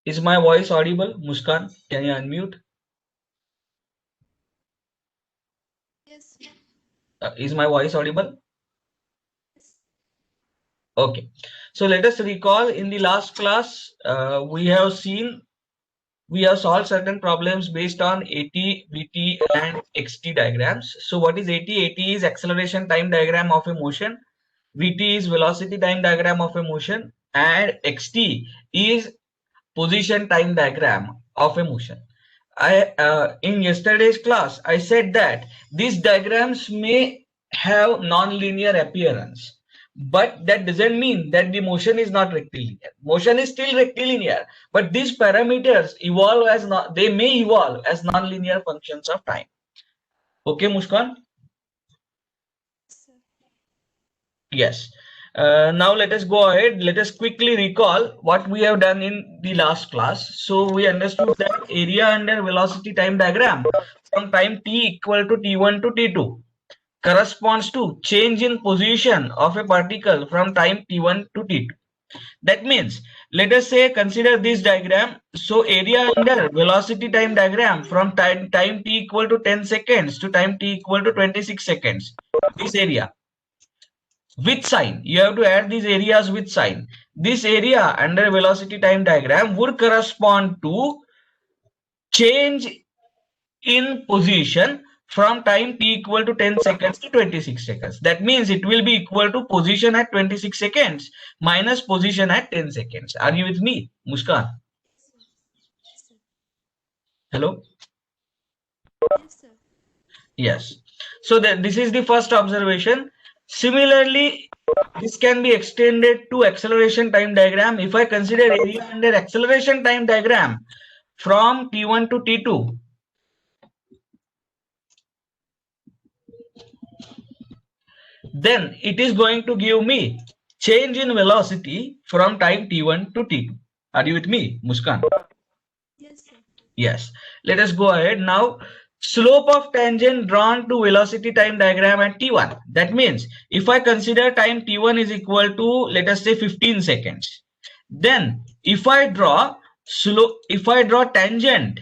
Is my voice audible? Muskan, can you unmute? Yes. Is my voice audible? Yes. Okay. So let us recall in the last class, we have solved certain problems based on AT, VT and XT diagrams. So what is AT? AT is acceleration time diagram of a motion. VT is velocity time diagram of a motion, and XT is position time diagram of a motion. In yesterday's class, I said that these diagrams may have non-linear appearance, but that doesn't mean that the motion is not rectilinear. Motion is still rectilinear, but these parameters evolve as they may evolve as non-linear functions of time. Okay, Muskan? Sir. Yes. Now let us go ahead. Let us quickly recall what we have done in the last class. So we understood that area under velocity time diagram from time t equal to t1 to t2 corresponds to change in position of a particle from time t1 to t2. That means, let us say consider this diagram. So area under velocity time diagram from time t equal to 10 seconds to time t equal to 26 seconds. This area with sign, you have to add these areas with sign. This area under velocity time diagram would correspond to change in position from time t equal to 10 seconds to 26 seconds. That means it will be equal to position at 26 seconds minus position at 10 seconds. Are you with me, Muskan? Yes, sir. Yes, sir. Hello? Yes, sir. Yes. So this is the first observation. Similarly, this can be extended to acceleration time diagram. If I consider area under acceleration time diagram from T1 to T2, then it is going to give me change in velocity from time T1 to T2. Are you with me, Muskan? Yes, sir. Yes. Let us go ahead now. Slope of tangent drawn to velocity time diagram at T1. That means if I consider time T1 is equal to, let us say, 15 seconds, then if I draw tangent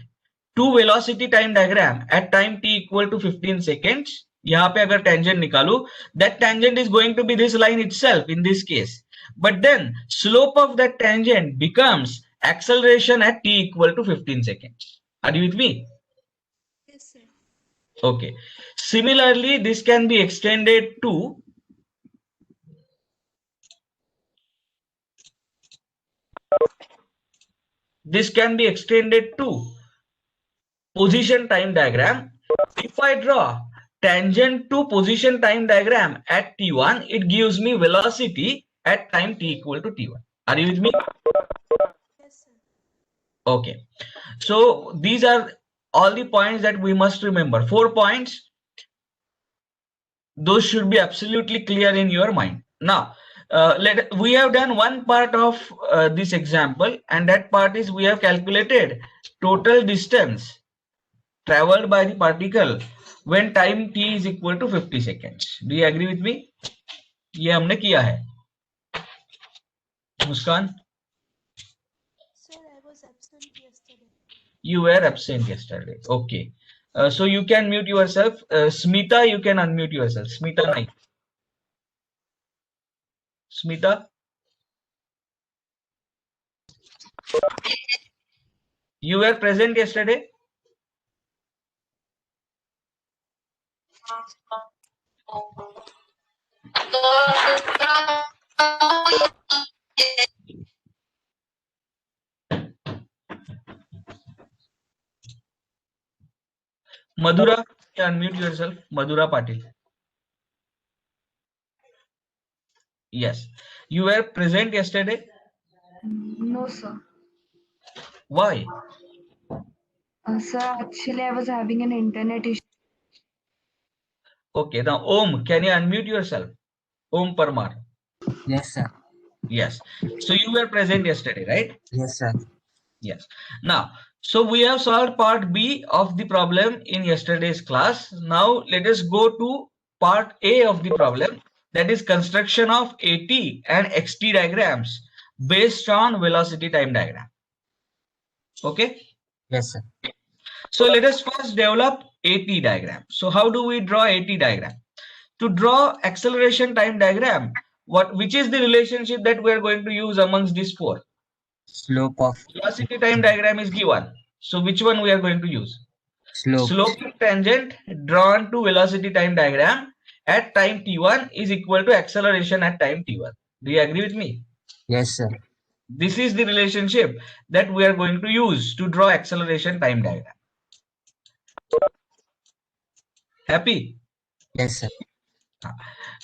to velocity time diagram at time t equal to 15 seconds, यहाँ पे अगर tangent निकालू, that tangent is going to be this line itself in this case. But then slope of that tangent becomes acceleration at t equal to 15 seconds. Are you with me? Yes, sir. Okay. Similarly, this can be extended to position time diagram. If I draw tangent to position time diagram at t1, it gives me velocity at time t equal to t1. Are you with me? Yes, sir. Okay. So these are all the points that we must remember. 4 points. Those should be absolutely clear in your mind. Now, we have done one part of this example, and that part is we have calculated total distance traveled by the particle when time t is equal to 50 seconds. Do you agree with me? ये हमने किया है, मुस्कान. Sir, I was absent yesterday. You were absent yesterday. Okay. So you can mute yourself. Smita, you can unmute yourself. Smita Naik. Smita, you were present yesterday. Madhura, unmute yourself. Madhura Patil. Yes. You were present yesterday. No, sir. Why? Sir, actually, I was having an internet issue. Okay. Now, Om, can you unmute yourself? Om Parmar. Yes, sir. Yes. So you were present yesterday, right? Yes, sir. Yes. Now, so we have solved part B of the problem in yesterday's class. Now let us go to part A of the problem, that is construction of AT and XT diagrams based on velocity time diagram. Okay. Yes, sir. So let us first develop AT diagram. So how do we draw AT diagram? To draw acceleration time diagram, which is the relationship that we are going to use amongst these four? Slope of Velocity time diagram is given. So which one we are going to use? slope. Slope of tangent drawn to velocity time diagram at time t1 is equal to acceleration at time t1. Do you agree with me? Yes, sir. This is the relationship that we are going to use to draw acceleration time diagram. Happy? Yes, sir.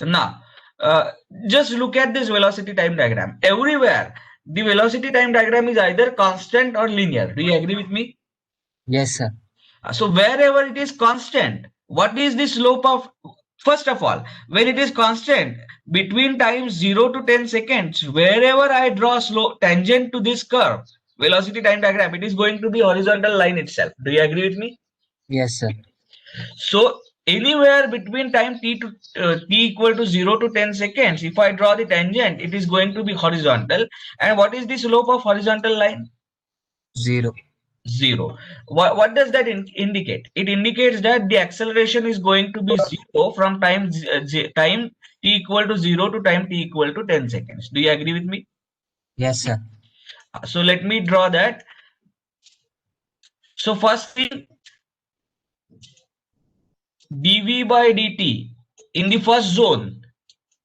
Now, just look at this velocity time diagram. Everywhere, the velocity time diagram is either constant or linear. Do you agree with me? Yes, sir. So wherever it is constant, what is the slope of, first of all, when it is constant, between times 0 to 10 seconds, wherever I draw slope tangent to this curve, velocity time diagram, it is going to be horizontal line itself. Do you agree with me? Yes, sir. So anywhere between time t equal to 0 to 10 seconds, if I draw the tangent, it is going to be horizontal. And what is the slope of horizontal line? 0. 0. What does that indicate? It indicates that the acceleration is going to be 0 from time t equal to 0 to time t equal to 10 seconds. Do you agree with me? Yes, sir. So let me draw that. So first thing, dv by dt in the first zone,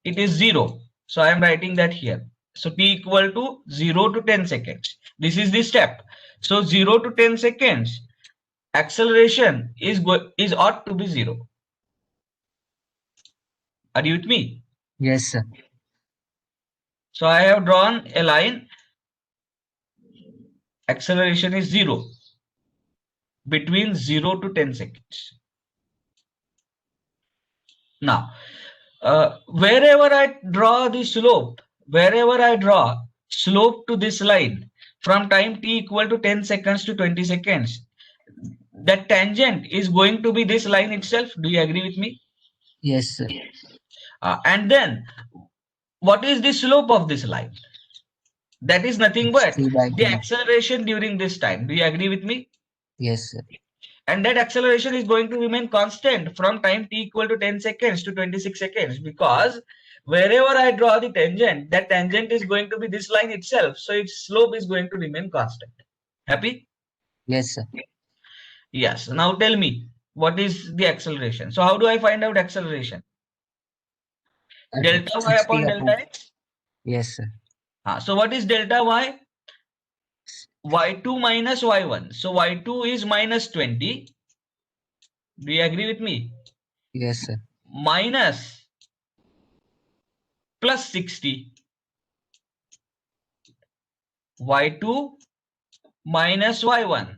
it is 0. So I am writing that here. So t equal to 0 to 10 seconds. This is the step. So 0 to 10 seconds, acceleration is ought to be 0. Are you with me? Yes, sir. So I have drawn a line. Acceleration is 0 between 0 to 10 seconds. Now, wherever I draw the slope, wherever I draw slope to this line from time t equal to 10 seconds to 20 seconds, that tangent is going to be this line itself. Do you agree with me? Yes, sir. And then what is the slope of this line? That is nothing but 3 by the 2. acceleration during this time. Do you agree with me? Yes, sir. And that acceleration is going to remain constant from time t equal to 10 seconds to 26 seconds, because wherever I draw the tangent, that tangent is going to be this line itself. So its slope is going to remain constant. Happy? Yes, sir. Yes. Now tell me, what is the acceleration? So how do I find out acceleration? Delta y 60 upon delta x. Yes, sir. So what is delta y? Y2 minus y1. So y2 is minus 20. Do you agree with me? Yes, sir. Minus plus 60. Y2 minus y1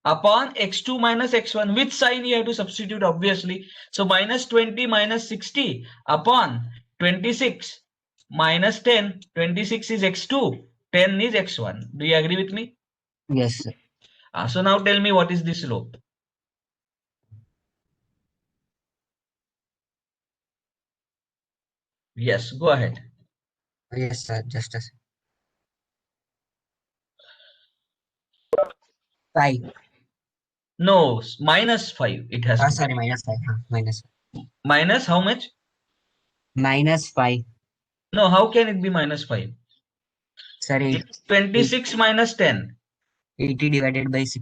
upon x2 minus x1. Which sign you have to substitute, obviously? So minus 20 minus 60 upon 26 minus 10. 26 is x2, 10 is x1. Do you agree with me? Yes, sir. So now tell me, what is the slope? Yes, go ahead. Yes, sir. Just a second. 5. No, minus 5 it has to Sorry, be. minus 5. Minus. Minus how much? Minus 5. No, how can it be minus 5? Sorry, It's 26 minus 10. 80 divided by 60.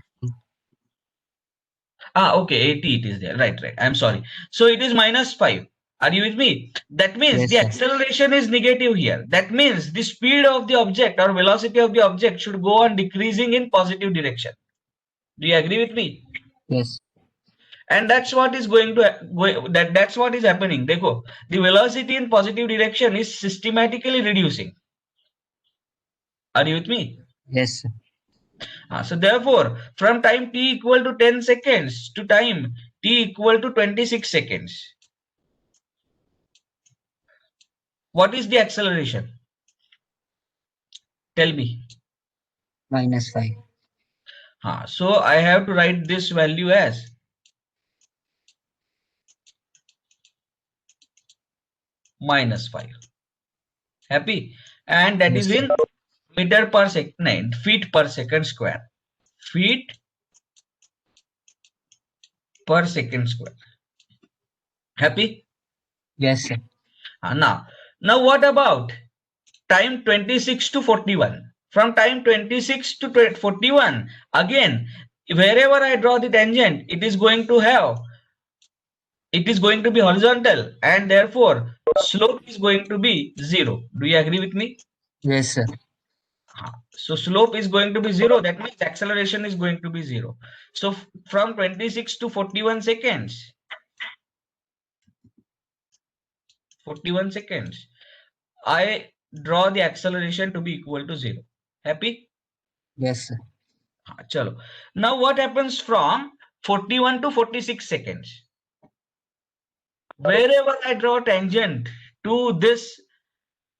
Okay, 80 it is there. Right. I'm sorry. So it is minus 5. Are you with me? That means Yes, the sir. acceleration is negative here. That means the speed of the object or velocity of the object should go on decreasing in positive direction. Do you agree with me? Yes. And that's what is going to that's what is happening. Dekho, the velocity in positive direction is systematically reducing. Are you with me? Yes, sir. So therefore, from time t equal to 10 seconds to time t equal to 26 seconds, what is the acceleration? Tell me. Minus 5. So I have to write this value as minus 5. Happy? And that Yes, is sir. in metre per second नहीं, feet per second square, फीट per second square. Happy? Yes, sir. Now what about time 26 to 41? From time 26 to 41, again, wherever I draw the tangent, it is going to be horizontal, and therefore slope is going to be 0. Do you agree with me? Yes, sir. So slope is going to be 0. That means acceleration is going to be 0. So from 26 to 41 seconds, 41 seconds, I draw the acceleration to be equal to 0. Happy? Yes, sir. Chalo. Now what happens from 41 to 46 seconds? Wherever I draw tangent to this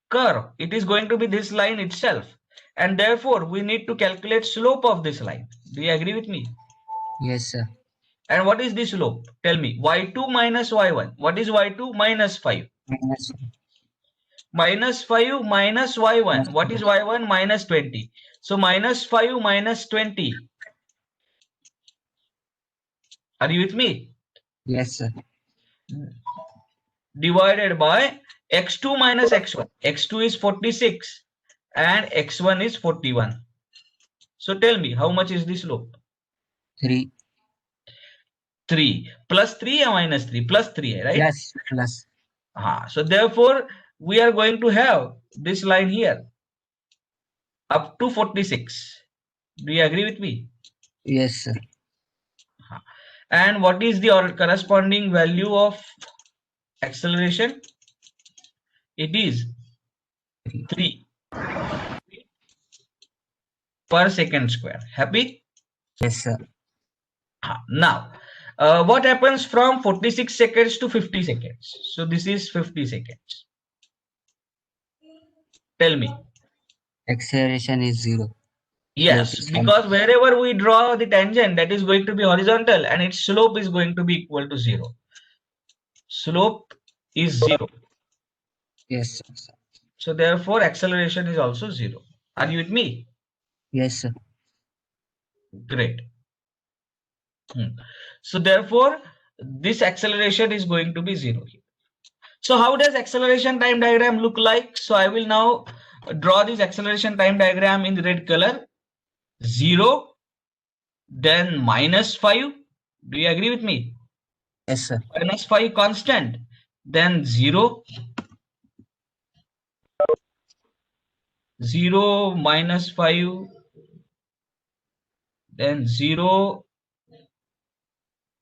curve, it is going to be this line itself. And therefore, we need to calculate slope of this line. Do you agree with me? Yes, sir. And what is the slope? Tell me. Y2 minus Y1. What is Y2? Minus 5. Minus Minus 5 minus Y1. What is Y1? Minus 20. So minus 5 minus 20. Are you with me? Yes, sir. Divided by x2 minus x1. x2 is 46 and x1 is 41. So tell me, how much is the slope? 3. 3. Plus 3 or minus 3? Plus 3, right? Yes, plus. So therefore, we are going to have this line here up to 46. Do you agree with me? Yes, sir. And what is the corresponding value of acceleration? It is 3 per second square. Happy? Yes, sir. Now, what happens from 46 seconds to 50 seconds? So this is 50 seconds. Tell me. Acceleration is 0. Yes, Slope is because wherever we draw the tangent, that is going to be horizontal and its slope is going to be equal to 0. Slope is 0. Yes, sir. So therefore, acceleration is also 0. Are you with me? Yes, sir. Great. So therefore, this acceleration is going to be 0 here. So how does acceleration time diagram look like? So I will now draw this acceleration time diagram in the red color. 0, then minus 5. Do you agree with me? Yes, sir. Minus 5 constant, then 0, 0 minus 5, then 0,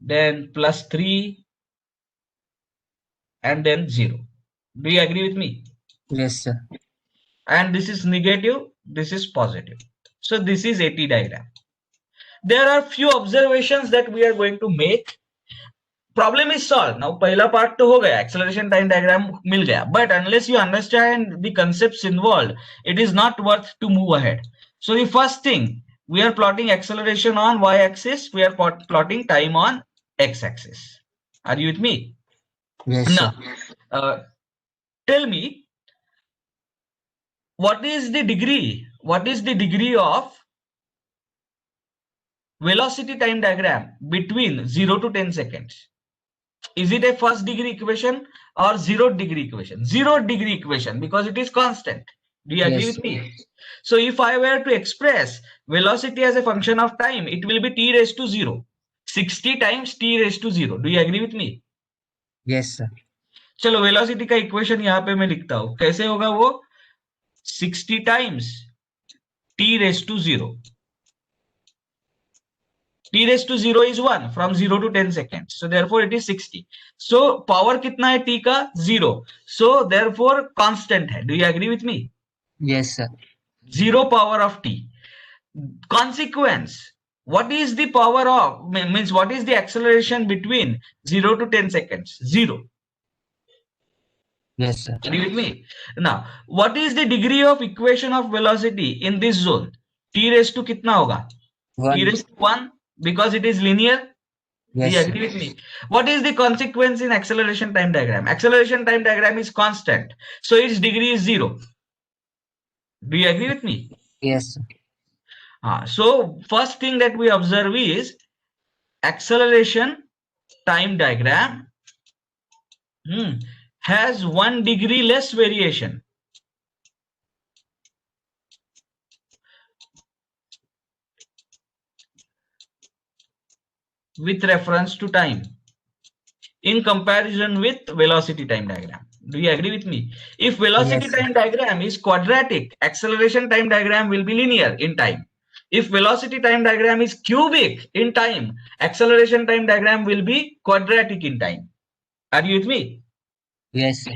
then plus 3, and then 0. Do you agree with me? Yes, sir. And this is negative, this is positive. So this is AT diagram. There are few observations that we are going to make. Problem is solved. Now पहला part तो हो गया, acceleration time diagram मिल गया. But unless you understand the concepts involved, it is not worth to move ahead. So the first thing, we are plotting acceleration on y-axis. We are plotting time on x-axis. Are you with me? Yes, Now, sir. tell me, what is the degree? What is the degree of velocity time diagram between 0 to 10 seconds? Is it a first degree equation or 0 degree equation? 0 degree equation, because it is constant. Do you agree Yes, with me? So if I were to express velocity as a function of time, it will be t raised to 0. 60 times t raised to 0. Do you agree with me? Yes, sir. चलो velocity का equation यहाँ पे मैं लिखता हूं. कैसे होगा वो? 60 times t raised to 0. T raised to 0 is 1 from 0 to 10 seconds. So therefore it is 60. So power कितना है t का? 0. So therefore constant है. Do you agree with me? Yes, sir. 0 power of t. Consequence. What is the power of, means what is the acceleration between 0 to 10 seconds? 0. Yes, sir. Are you with me? Now, what is the degree of equation of velocity in this zone? T raised to कितना होगा? 1. T raised to 1, because it is linear. Do Yes, you sir. agree with me? What is the consequence in acceleration time diagram? Acceleration time diagram is constant. So its degree is 0. Do you agree with me? Yes, sir. So first thing that we observe is acceleration time diagram has 1 degree less variation with reference to time in comparison with velocity time diagram. Do you agree with me? If velocity Yes, sir. time diagram is quadratic, acceleration time diagram will be linear in time. If velocity time diagram is cubic in time, acceleration time diagram will be quadratic in time. Are you with me? Yes, sir.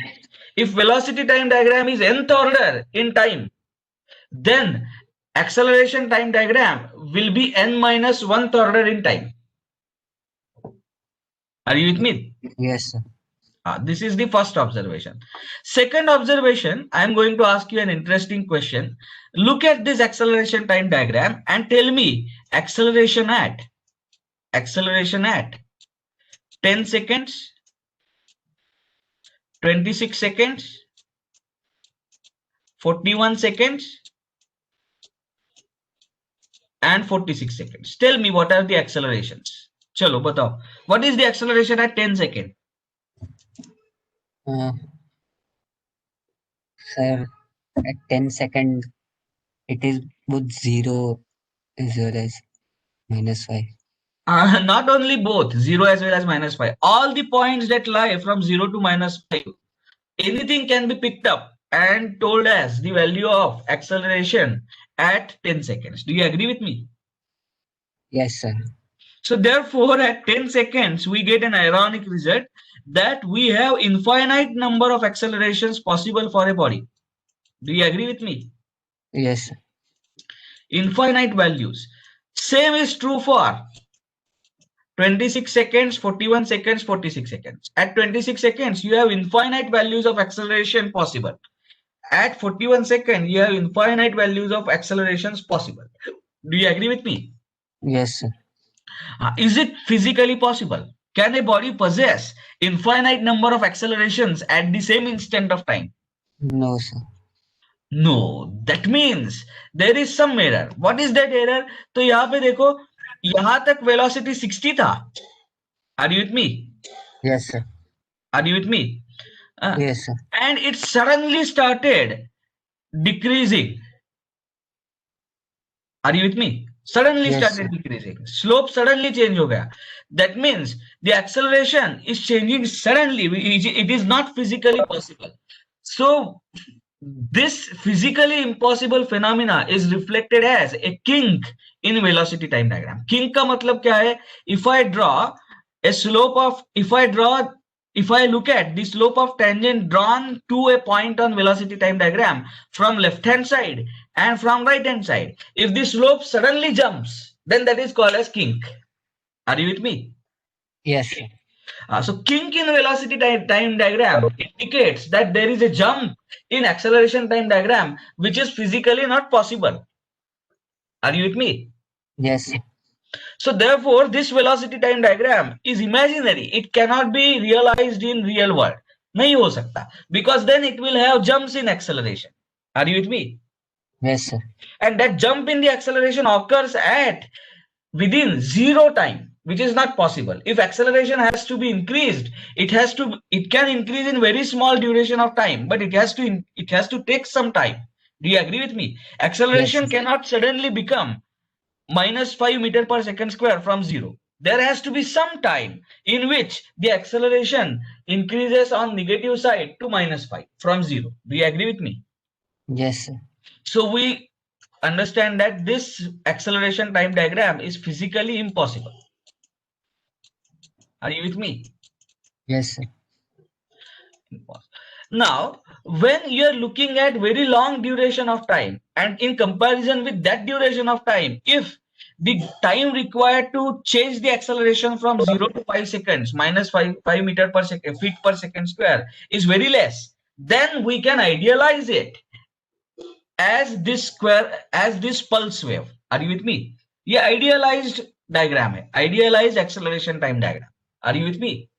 If velocity time diagram is nth order in time, then acceleration time diagram will be n minus 1th order in time. Are you with me? Yes, sir. This is the first observation. Second observation, I am going to ask you an interesting question. Look at this acceleration time diagram and tell me acceleration at 10 seconds, 26 seconds, 41 seconds, and 46 seconds. Tell me what are the accelerations. Chalo, batao. What is the acceleration at 10 seconds? Sir, at 10 seconds, it is both 0 as well as -5. Not only both 0 as well as -5, all the points that lie from 0 to -5, anything can be picked up and told as the value of acceleration at 10 seconds. Do you agree with me? Yes, sir. So therefore at 10 seconds we get an ironic result that we have infinite number of accelerations possible for a body. Do you agree with me? Yes, sir. Infinite values. Same is true for 26 seconds, 41 seconds, 46 seconds. At 26 seconds, you have infinite values of acceleration possible. At 41 seconds, you have infinite values of accelerations possible. Do you agree with me? Yes, sir. Is it physically possible? Can a body possess infinite number of accelerations at the same instant of time? No, sir. No, that means there is some error. What is that error? तो यहाँ पे देखो, यहाँ तक velocity 60 था. Are you with me? Yes, sir. Are you with me? Yes, sir. And it suddenly started decreasing. Are you with me? Suddenly Yes, started sir. decreasing. Slope suddenly change हो गया. That means the acceleration is changing suddenly. It is not physically possible. So this physically impossible phenomena is reflected as a kink in velocity time diagram. Kink का मतलब क्या है? If I draw a slope of, if I look at the slope of tangent drawn to a point on velocity time diagram from left hand side and from right hand side, if the slope suddenly jumps, then that is called as kink. Are you with me? Yes, sir. So kink in velocity time diagram indicates that there is a jump in acceleration time diagram which is physically not possible. Are you with me? Yes, sir. So therefore this velocity time diagram is imaginary. It cannot be realized in real world. नहीं हो सकता, because then it will have jumps in acceleration. Are you with me? Yes, sir. And that jump in the acceleration occurs at within zero time, which is not possible. If acceleration has to be increased, it can increase in very small duration of time, but it has to take some time. Do you agree with me? Acceleration Yes, sir. cannot suddenly become -5 meter per second square from 0. There has to be some time in which the acceleration increases on negative side to -5 from 0. Do you agree with me? Yes, sir. So we understand that this acceleration time diagram is physically impossible. Are you with me? Yes, sir. Now, when you are looking at very long duration of time, and in comparison with that duration of time, if the time required to change the acceleration from 0 to 5 seconds, -5 meter per second, feet per second square, is very less, then we can idealize it as this pulse wave. Are you with me? ये idealized diagram है, idealized acceleration time diagram. Are you with me?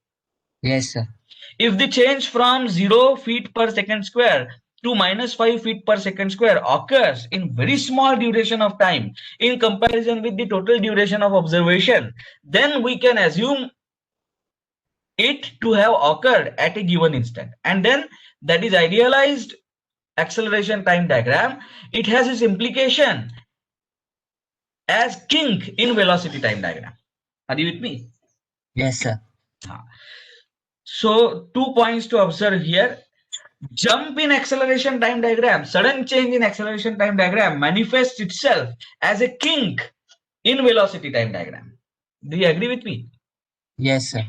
Yes, sir. If the change from 0 feet per second square to -5 feet per second square occurs in very small duration of time in comparison with the total duration of observation, then we can assume it to have occurred at a given instant. And then that is idealized acceleration time diagram. It has its implication as kink in velocity time diagram. Are you with me? Yes, sir. So 2 points to observe here. Jump in acceleration time diagram, sudden change in acceleration time diagram manifests itself as a kink in velocity time diagram. Do you agree with me? Yes, sir.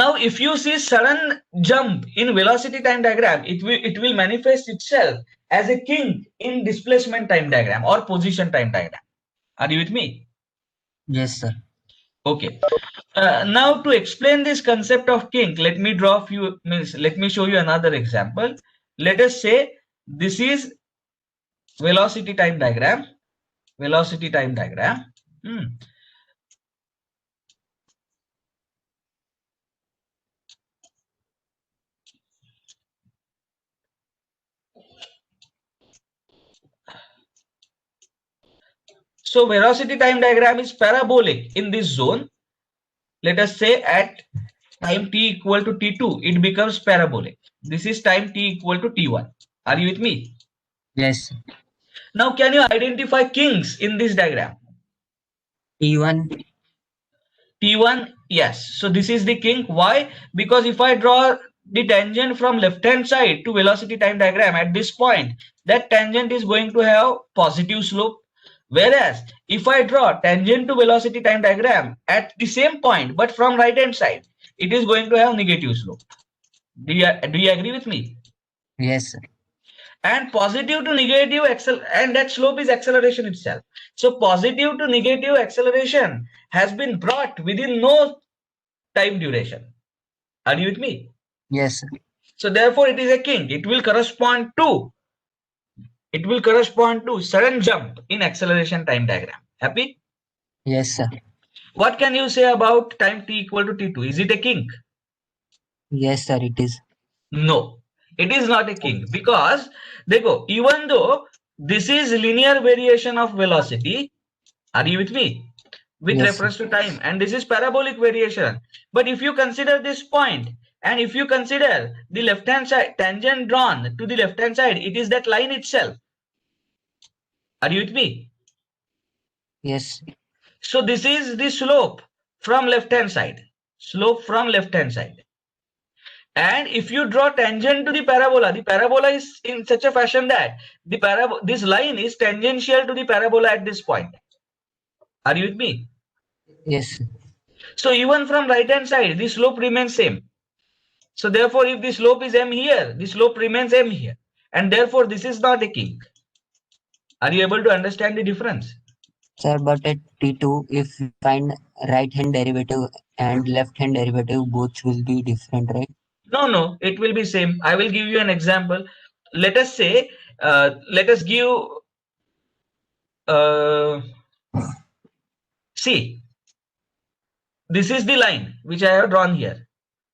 Now, if you see sudden jump in velocity time diagram, it will manifest itself as a kink in displacement time diagram or position time diagram. Are you with me? Yes, sir. Okay. Now to explain this concept of kink, let me show you another example. Let us say this is velocity time diagram. Velocity time diagram. So velocity time diagram is parabolic in this zone. Let us say at time t equal to t2, it becomes parabolic. This is time t equal to t1. Are you with me? Yes, sir. Now, can you identify kinks in this diagram? T1. T1, yes. So this is the kink. Why? Because if I draw the tangent from left hand side to velocity time diagram at this point, that tangent is going to have positive slope. Whereas if I draw tangent to velocity time diagram at the same point but from right hand side, it is going to have negative slope. Do you agree with me? Yes, sir. And positive to negative and that slope is acceleration itself. So positive to negative acceleration has been brought within no time duration. Are you with me? Yes, sir. So therefore it is a kink. It will correspond to sudden jump in acceleration time diagram. Happy? Yes, sir. What can you say about time t equal to t2? Is it a kink? Yes, sir. It is. No, it is not a kink because देखो, even though this is linear variation of velocity, are you with me? With Yes, sir. reference to time, and this is parabolic variation. But if you consider this point, and if you consider the left hand side tangent drawn to the left hand side, it is that line itself. Are you with me? Yes. So this is the slope from left hand side. Slope from left hand side. And if you draw tangent to the parabola is in such a fashion that this line is tangential to the parabola at this point. Are you with me? Yes, sir. So even from right hand side, the slope remains same. So therefore, if the slope is m here, the slope remains m here. And therefore, this is not a kink. Are you able to understand the difference? Sir, but at T2, if we find right hand derivative and left hand derivative, both will be different, right? No, it will be same. I will give you an example. Let us say, let us give, see, this is the line which I have drawn here.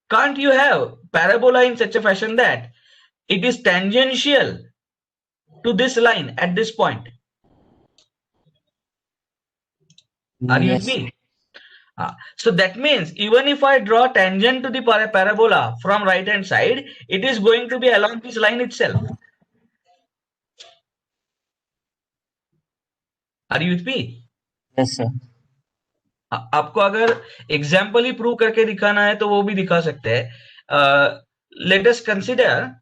Can't you have parabola in such a fashion that it is tangential to this line at this point? Are you with Yes. me? So that means even if I draw tangent to the parabola from right hand side, it is going to be along this line itself. Are you with me? Yes, sir. आपको अगर example ही prove करके दिखाना है तो वो भी दिखा सकते हैं. Let us consider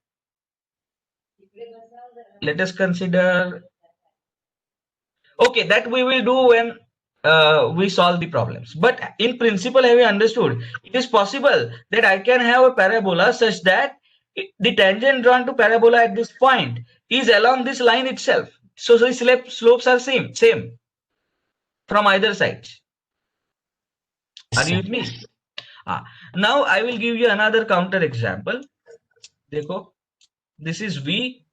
okay, that we will do when we solve the problems. But in principle, have you understood? It is possible that I can have a parabola such that the tangent drawn to parabola at this point is along this line itself. So the slopes are same from either side. Are you with me? Now I will give you another counter example. देखो, this is V.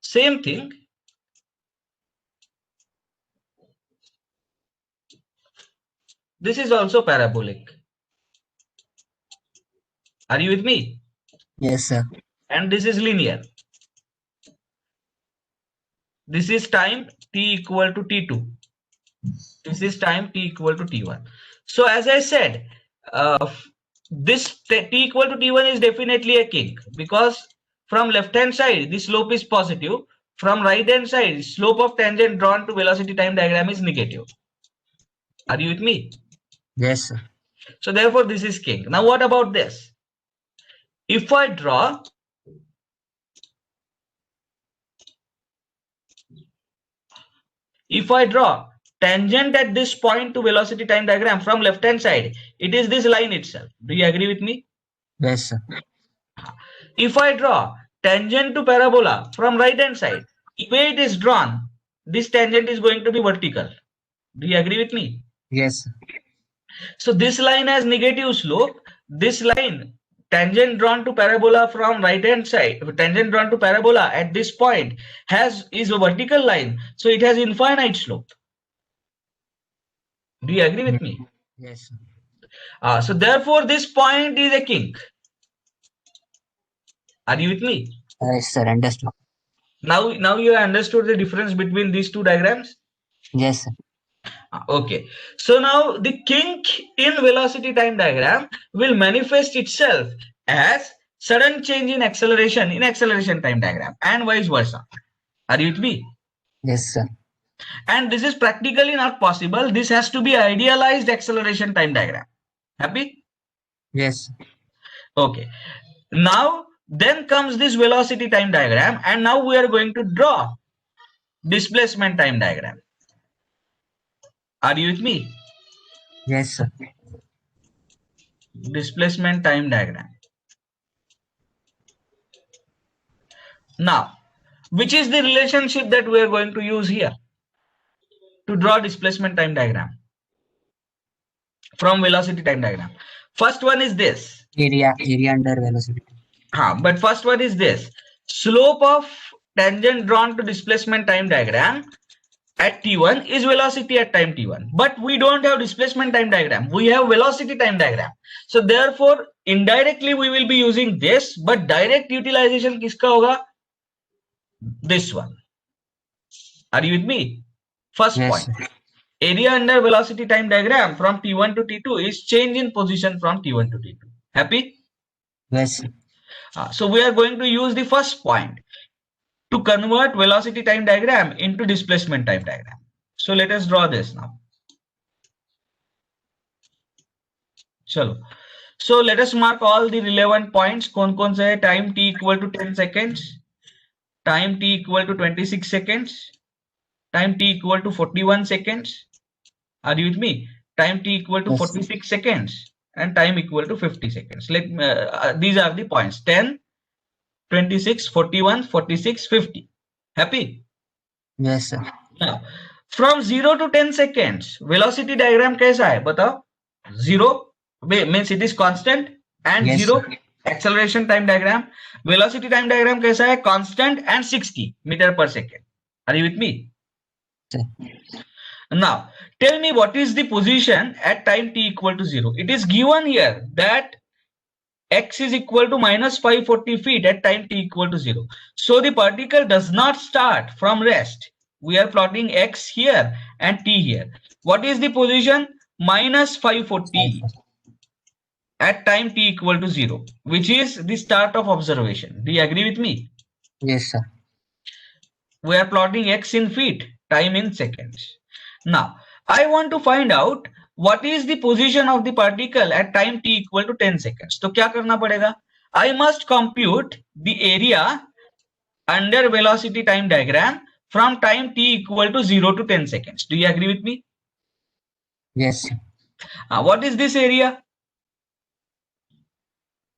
Same thing. This is also parabolic. Are you with me? Yes, sir. And this is linear. This is time t equal to t2. This is time t equal to t1. So as I said, this t equal to t1 is definitely a kink, because from left hand side the slope is positive, from right hand side slope of tangent drawn to velocity time diagram is negative. Are you with me? Yes, sir. So therefore this is kink. Now what about this? If I draw tangent at this point to velocity time diagram from left hand side, it is this line itself. Do you agree with me? Yes, sir. If I draw tangent to parabola from right hand side, the way it is drawn, this tangent is going to be vertical. Do you agree with me? Yes, sir. So this line has negative slope. This line, tangent drawn to parabola from right hand side, tangent drawn to parabola at this point is a vertical line. So it has infinite slope. Do you agree with me? Yes, sir. So therefore this point is a kink. Are you with me? Yes, sir. Understood. Now you understood the difference between these two diagrams? Yes, sir. Okay, so now the kink in velocity time diagram will manifest itself as sudden change in acceleration time diagram, and vice versa. Are you with me? Yes, sir. And this is practically not possible. This has to be idealized acceleration time diagram. Happy? Yes, sir. Okay. Now then comes this velocity time diagram, and now we are going to draw displacement time diagram. Are you with me? Yes, sir. Displacement time diagram. Now, which is the relationship that we are going to use here to draw displacement time diagram from velocity time diagram? First one is this. Area under velocity. But first one is this. Slope of tangent drawn to displacement time diagram at t1 is velocity at time t1. But we don't have displacement time diagram. We have velocity time diagram. So therefore, indirectly we will be using this, but direct utilization kiska hoga? This one. Are you with me? First Yes, point. sir. Area under velocity time diagram from t1 to t2 is change in position from t1 to t2. Happy? Yes, sir. So we are going to use the first point to convert velocity time diagram into displacement time diagram. So let us draw this now. Chalo. So let us mark all the relevant points. Kon se hai? Time t equal to 10 seconds, time t equal to 26 seconds, time t equal to 41 seconds. Are you with me? Time t equal to Yes. 46 seconds and time equal to 50 seconds. These are the points: 10, 26, 41, 46, 50. Happy? Yes, sir. Now, from 0 to 10 seconds, velocity diagram kaisa hai? Batao. 0 means it is constant, and Yes, 0 sir. acceleration time diagram. Velocity time diagram kaisa hai? Constant and 60 meter per second. Are you with me? Sir. Now, tell me what is the position at time t equal to 0. It is given here that x is equal to minus 540 feet at time t equal to 0. So the particle does not start from rest. We are plotting x here and t here. What is the position? Minus 540 at time t equal to 0, which is the start of observation. Do you agree with me? Yes, sir. We are plotting x in feet, time in seconds. Now, I want to find out what is the position of the particle at time t equal to 10 seconds. तो क्या करना पड़ेगा? I must compute the area under velocity time diagram from time t equal to 0 to 10 seconds. Do you agree with me? Yes, sir. What is this area?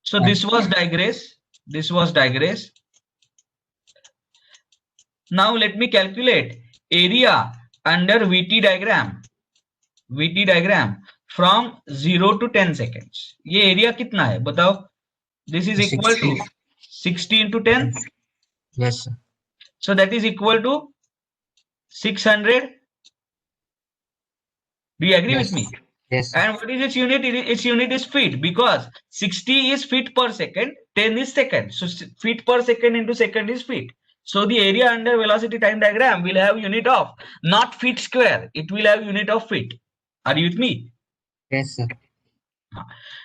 So this was digress. This was digress. Now let me calculate area under VT diagram. VT diagram from 0 to 10 seconds. ये area कितना है बताओ? This is equal to 60 into 10. Yes, sir. So that is equal to 600. Do you agree Yes. with me? Yes. And what is its unit? Its unit is feet, because 60 is feet per second, 10 is second. So feet per second into second is feet. So the area under velocity time diagram will have unit of not feet square. It will have unit of feet. Are you with me? Yes, sir.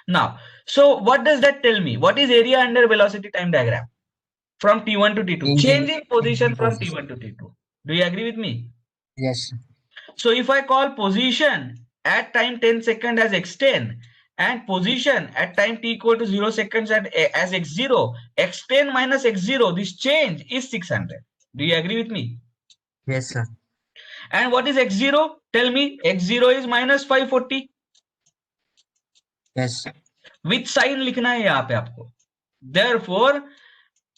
Now, so what does that tell me? What is area under velocity time diagram? From T1 to T2. Changing position from T1 to T2. Do you agree with me? Yes. So if I call position at time 10 second as x10 and position at time t equal to 0 seconds as x0, x10 minus x0, this change is 600. Do you agree with me? Yes, sir. And what is x0? Tell me. x0 is minus 540. Yes. With sign लिखना है यहाँ पे आपको. Therefore,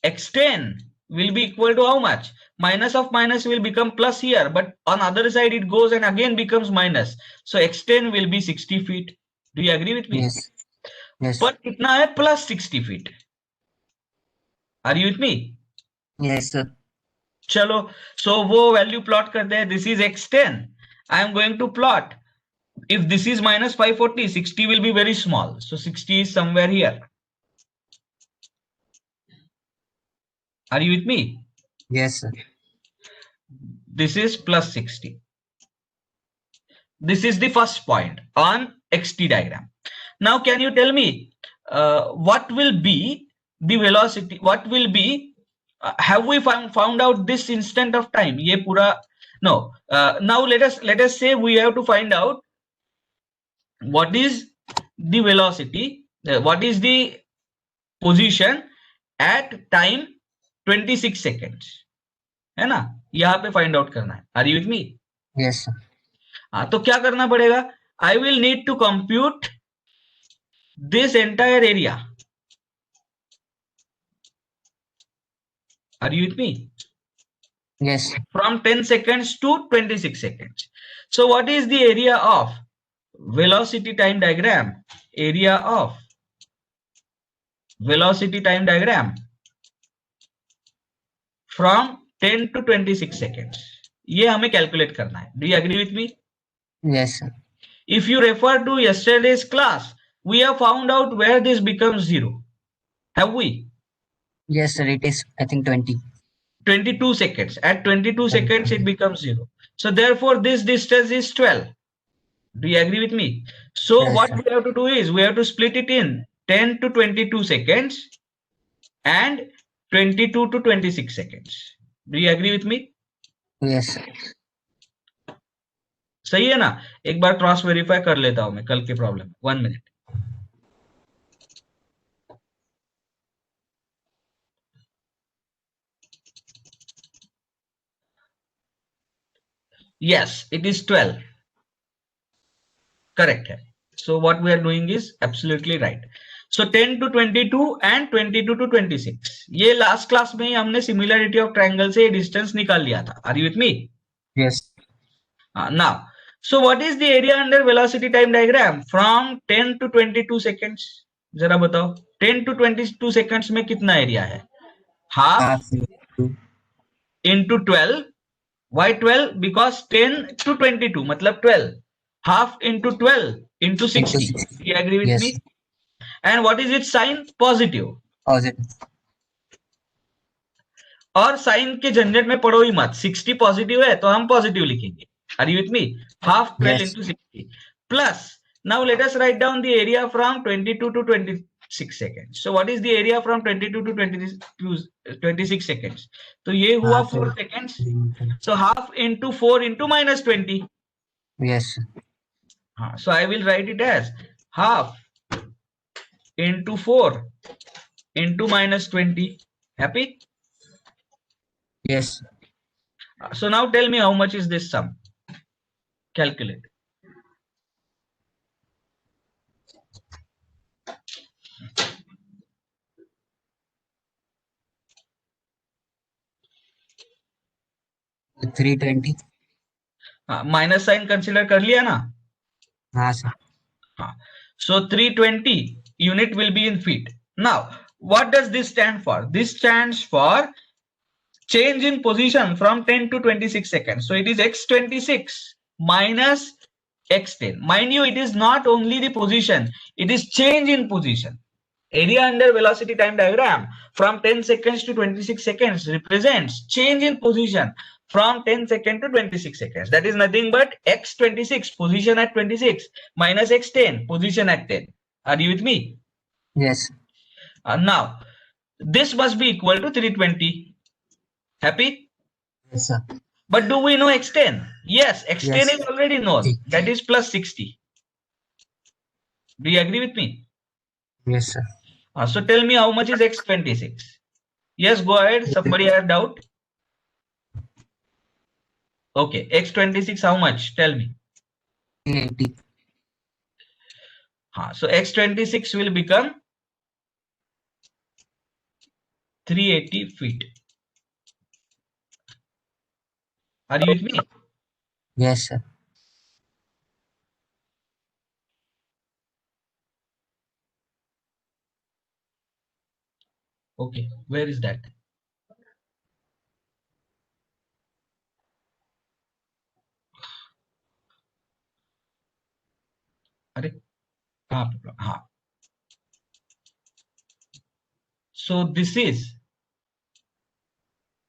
x10 will be equal to how much? Minus of minus will become plus here, but on other side it goes and again becomes minus. So x10 will be 60 feet. Do you agree with me? Yes. Yes. पर कितना है? Plus 60 feet. Are you with me? Yes, sir. चलो, so वो value plot करते हैं. This is x10. I am going to plot. If this is minus 540, 60 will be very small. So 60 is somewhere here. Are you with me? Yes, sir. This is plus 60. This is the first point on xt diagram. Now, can you tell me what will be the velocity? What will be? Have we found out this instant of time? Ye pura no. Now let us say we have to find out what is the velocity. What is the position at time 26 seconds? है ना? यहाँ पे find out करना है. Are you with me? Yes, sir. हाँ, तो क्या करना पड़ेगा? I will need to compute this entire area. Are you with me? Yes. From 10 seconds to 26 seconds. So what is the area of velocity time diagram? Area of velocity time diagram from 10 to 26 seconds. ये हमें calculate करना है. Do you agree with me? Yes, sir. If you refer to yesterday's class, we have found out where this becomes 0. Have we? Yes, sir. It is, I think, 20. 22 seconds. At 22 seconds, it becomes 0. So therefore, this distance is 12. Do you agree with me? So Yes, what sir. we have to do is we have to split it in 10 to 22 seconds and 22 to 26 seconds. Do you agree with me? Yes, sir. सही है ना? एक बार cross verify कर लेता हूं मैं कल के problem. 1 minute. Yes, it is 12. Correct. So what we are doing is absolutely right. So 10 to 22 and 22 to 26. ये last class में ही हमने similarity of triangle से distance निकाल लिया था. Are you with me? Yes. Now, so what is the area under velocity time diagram from 10 to 22 seconds? जरा बताओ. 10 to 22 seconds में कितना area है? Half Half into into 12. Why 12? Because 10 to 22 मतलब 12. Half into 12 into 60. 60. You agree with Yes. me? And what is its sign? Positive. Positive. और sign के झंझट में पड़ो ही मत. 60 पॉजिटिव है तो हम पॉजिटिव लिखेंगे. Are you with me? Half 12 Yes. into 60 plus. Now let us write down the area from 22 to 26 seconds. So what is the area from 22 to 26 seconds? तो ये हुआ Half 4 into- seconds. So half into 4 into minus 20. Yes, sir. So I will write it as half into 4 into minus 20. Happy? Yes. So now tell me how much is this sum? Calculate. So 320. Minus sign consider कर लिया ना? हाँ, sir. So 320 unit will be in feet. Now, what does this stand for? This stands for change in position from 10 to 26 seconds. So it is x26 minus x10. Mind you, it is not only the position, it is change in position. Area under velocity time diagram from 10 seconds to 26 seconds represents change in position from 10 seconds to 26 seconds. That is nothing but x26, position at 26, minus x10, position at 10. Are you with me? Yes. Now, this must be equal to 320. Happy? Yes, sir. But do we know x10? Yes, x10 Yes. is already known. That is plus 60. Do you agree with me? Yes, sir. So tell me how much is x26? Yes, go ahead. Somebody has doubt? Okay, x26 how much? Tell me. 80. So x26 will become 380 feet. Are you with me? Yes, sir. Okay, where is that? अरे कहाँ पे? हाँ. So this is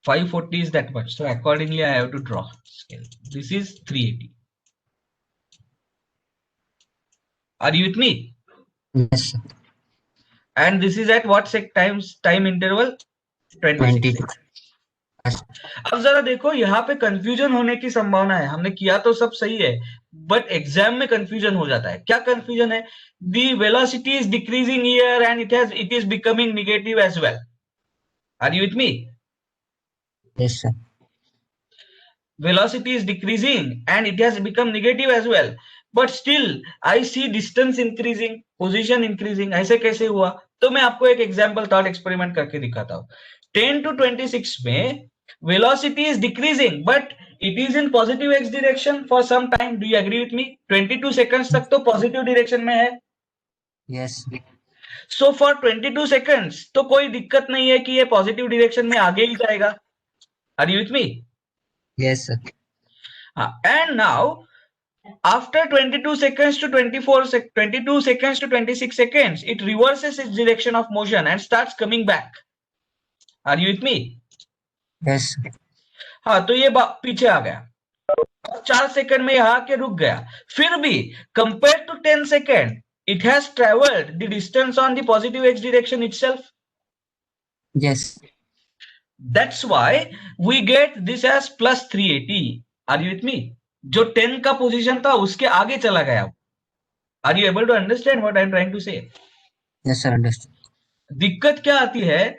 540 is that much. So accordingly, I have to draw scale. This is 380. Are you with me? Yes, sir. And this is at what time interval? 26 22. seconds. अब जरा देखो, यहाँ पे confusion होने की संभावना है. हमने किया तो सब सही है, बट एग्जाम में कंफ्यूजन हो जाता है. क्या कंफ्यूजन है? The velocity is decreasing here and it is becoming negative as well. Are you with me? Yes, sir. Velocity is decreasing and it has become negative as well, but still I see distance increasing, position increasing. ऐसे कैसे हुआ? तो मैं आपको एक example thought experiment करके दिखाता हूँ. 10 to 26 में velocity is decreasing but it is in positive x direction for some time. Do you agree with me? 22 seconds तक तो positive direction में है. Yes. So for 22 seconds तो कोई दिक्कत नहीं है कि ये positive direction में आगे ही जाएगा. Are you with me? Yes, sir. And now after 22 seconds to 22 seconds to 26 seconds, it reverses its direction of motion and starts coming back. Are you with me? Yes, sir. हाँ, तो ये पीछे आ गया. 4 second में यहाँ के रुक गया. फिर भी compared to 10 seconds, it has traveled the distance on the positive x direction itself. Yes. That's why we get this as plus 380. Are you with me? जो 10 का पोजीशन था उसके आगे चला गया. Are you able to understand what I'm trying to say? Yes, sir. Understood. दिक्कत क्या आती है?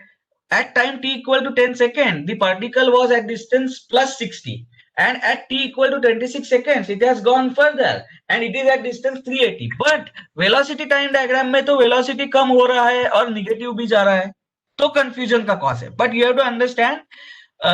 At time t equal to 10 seconds, the particle was at distance plus 60, and at t equal to 26 seconds, it has gone further and it is at distance 380. But velocity time diagram में तो velocity कम हो रहा है और negative भी जा रहा है, तो confusion का cause है. But you have to understand,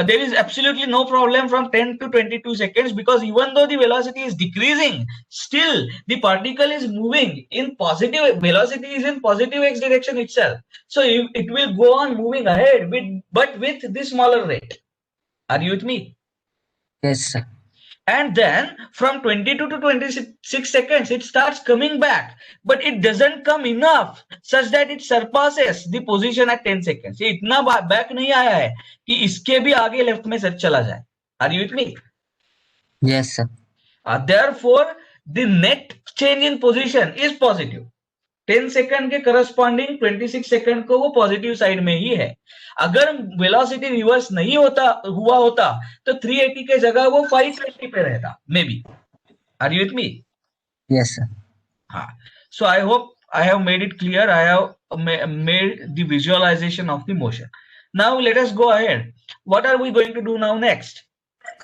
there is absolutely no problem from 10 to 22 seconds, because even though the velocity is decreasing, still the particle is moving in positive. Velocity is in positive x direction itself, so it will go on moving ahead but with the smaller rate. Are you with me? Yes, sir. And then from 22 to 26 seconds it starts coming back, but it doesn't come enough such that it surpasses the position at 10 seconds. ये इतना back नहीं आया है कि इसके भी आगे left में चला जाए. Are you with me? Yes, sir. Therefore the net change in position is positive. 10 second के करस्पॉन्डिंग 26 सेकंड को वो पॉजिटिव साइड में ही है. अगर वेलोसिटी रिवर्स नहीं हुआ होता तो 380 के जगह वो 520 पे रहता maybe. Are you with me? Yes, sir. हाँ. So I hope I have made it clear. I have made the visualization of the motion. Now let us go ahead. What are we going to do now next?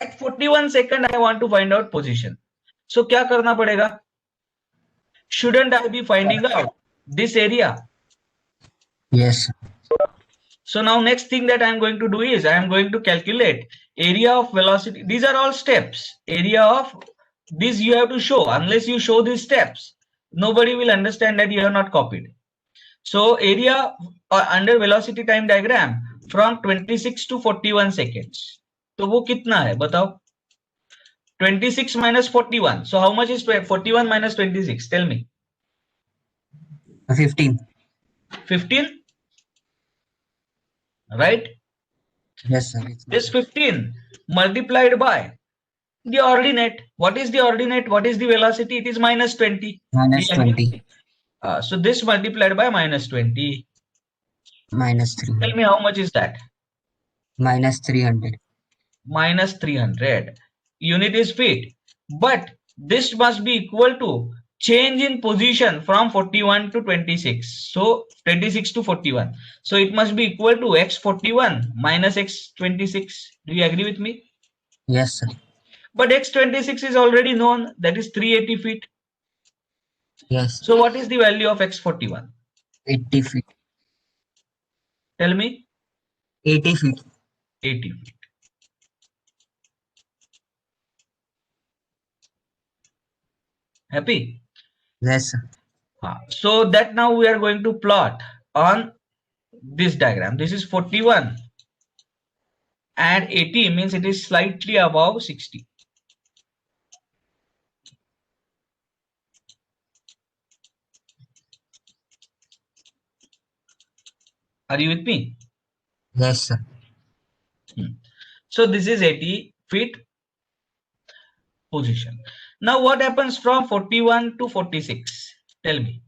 At 41 second I want to find out position. So क्या करना पड़ेगा? Shouldn't I be finding out this area? Yes, sir. So now next thing that I am going to do is I am going to calculate area of velocity. These are all steps. Area of this you have to show. Unless you show these steps, nobody will understand that you have not copied. So area under velocity time diagram from 26 to 41 seconds. तो वो कितना है बताओ? 26 minus 41. So how much is 41 minus 26? Tell me. 15. 15, right? Yes, sir. It's This 15 multiplied by the ordinate. What is the ordinate? What is the velocity? It is minus 20. minus Do you agree? 20. So this multiplied by minus 20. Minus Tell 300. me how much is that? Minus 300. Minus 300. Unit is feet. But this must be equal to change in position from 41 to 26. So 26 to 41. So it must be equal to x41 minus x26. Do you agree with me? Yes, sir. But x26 is already known. That is 380 feet. Yes. So what is the value of x41? 80 feet. Tell me. 80 feet. 80 feet. Happy? Yes, sir. So that now we are going to plot on this diagram. This is 41 and 80 means it is slightly above 60. Are you with me? Yes, sir. So this is 80 feet position. Now what happens from 41 to 46? Tell me.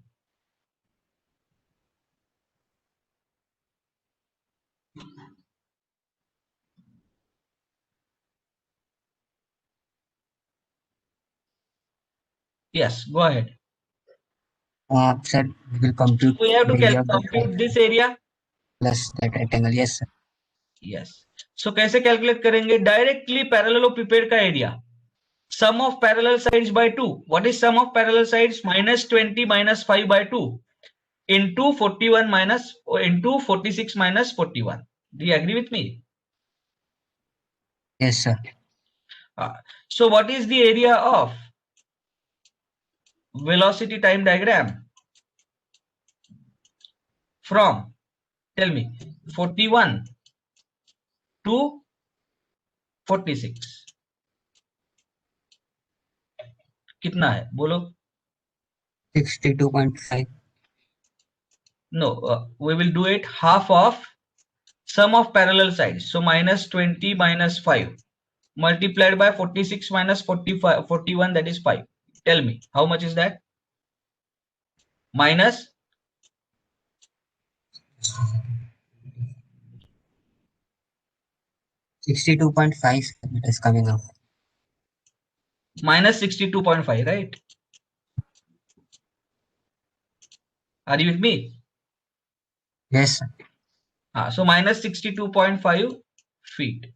Yes, go ahead. Sir, we will compute We have to the area of the compute this area. plus that rectangle. Yes, sir. Yes. So कैसे calculate करेंगे? Directly parallelepiped का area. Sum of parallel sides by 2. What is sum of parallel sides? Minus 20 minus 5 by 2 into 41 minus into 46 minus 41. Do you agree with me? Yes, sir. So what is the area of velocity time diagram from, tell me, 41 to 46? कितना है बोलो? 62.5. No, we will do it half of sum of parallel sides. So minus 20 minus 5 multiplied by 46 minus 45, 41, that is 5. Tell me, how much is that? Minus 62.5. It is coming out. minus 62.5, right? Are you with me? Yes, sir. So minus 62.5 feet.